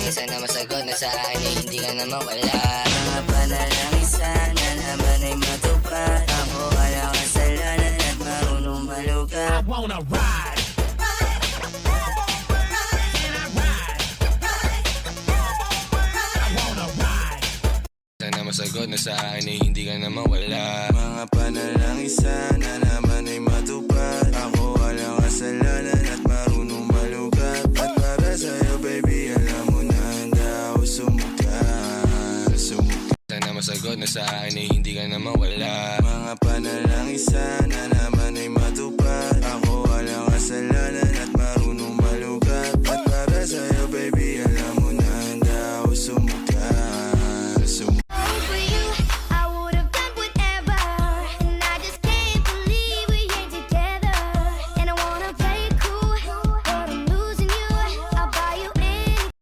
panalangin, sana masagot na sa akin ay hindi ka na mawala. Mga panalangin, sana naman ay matupad. Ako walang kasalanan at marunong malugat. I wanna ride. Sana masagot na sa akin ay hindi ka na mawala. Mga panalangin, sana naman ay matupad. Ako walang kasalanan at marunong malugat. At para sa'yo baby, alam mo na handa ako sumukat. Sana masagot na sa akin ay hindi ka na mawala. Mga panalangin, sana naman